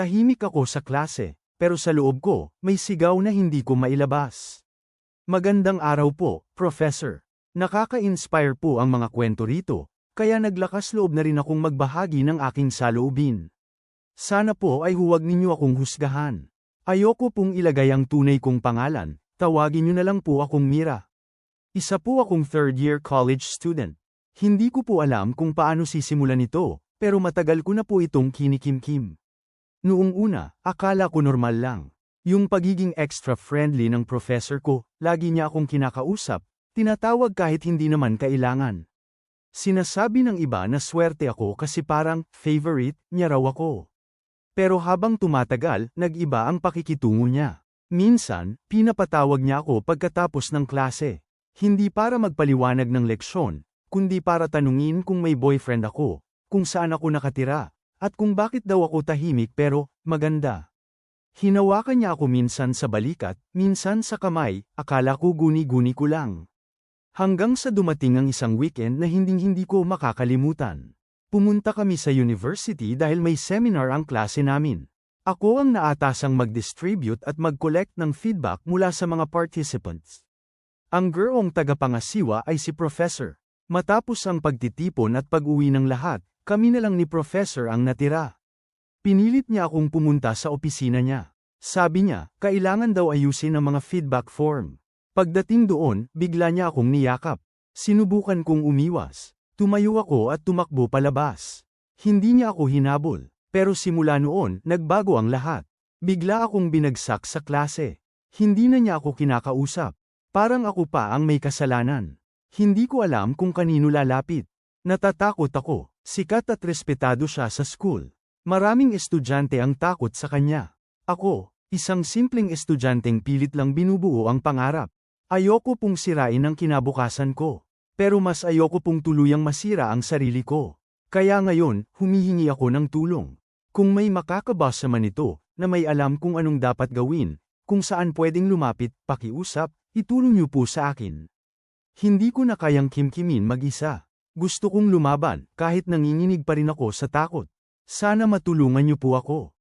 Tahimik ako sa klase, pero sa loob ko, may sigaw na hindi ko mailabas. Magandang araw po, Professor. Nakaka-inspire po ang mga kwento rito, kaya naglakas loob na rin akong magbahagi ng aking saloobin. Sana po ay huwag ninyo akong husgahan. Ayoko pong ilagay ang tunay kong pangalan, tawagin niyo na lang po akong Mira. Isa po akong third-year college student. Hindi ko po alam kung paano sisimulan ito, pero matagal ko na po itong kinikimkim. Noong una, akala ko normal lang. Yung pagiging extra friendly ng professor ko, lagi niya akong kinakausap, tinatawag kahit hindi naman kailangan. Sinasabi ng iba na swerte ako kasi parang favorite niya raw ako. Pero habang tumatagal, nag-iba ang pakikitungo niya. Minsan, pinapatawag niya ako pagkatapos ng klase. Hindi para magpaliwanag ng leksyon, kundi para tanungin kung may boyfriend ako, kung saan ako nakatira, at kung bakit daw ako tahimik pero maganda. Hinawakan niya ako minsan sa balikat, minsan sa kamay, akala ko guni-guni ko lang. Hanggang sa dumating ang isang weekend na hinding-hindi ko makakalimutan. Pumunta kami sa university dahil may seminar ang klase namin. Ako ang naatasang mag-distribute at mag-collect ng feedback mula sa mga participants. Ang gurong tagapangasiwa ay si Professor. Matapos ang pagtitipon at pag-uwi ng lahat, kami na lang ni Professor ang natira. Pinilit niya akong pumunta sa opisina niya. Sabi niya, kailangan daw ayusin ang mga feedback form. Pagdating doon, bigla niya akong niyakap. Sinubukan kong umiwas. Tumayo ako at tumakbo palabas. Hindi niya ako hinabol. Pero simula noon, nagbago ang lahat. Bigla akong binagsak sa klase. Hindi na niya ako kinakausap. Parang ako pa ang may kasalanan. Hindi ko alam kung kanino lalapit. Natatakot ako. Sikat at respetado siya sa school. Maraming estudyante ang takot sa kanya. Ako, isang simpleng estudyanteng pilit lang binubuo ang pangarap. Ayoko pong sirain ang kinabukasan ko. Pero mas ayoko pong tuluyang masira ang sarili ko. Kaya ngayon, humihingi ako ng tulong. Kung may makakabasa man ito, na may alam kung anong dapat gawin, kung saan pwedeng lumapit, pakiusap, itulong niyo po sa akin. Hindi ko na kayang kimkimin mag-isa. Gusto kong lumaban, kahit nanginginig pa rin ako sa takot. Sana matulungan niyo po ako.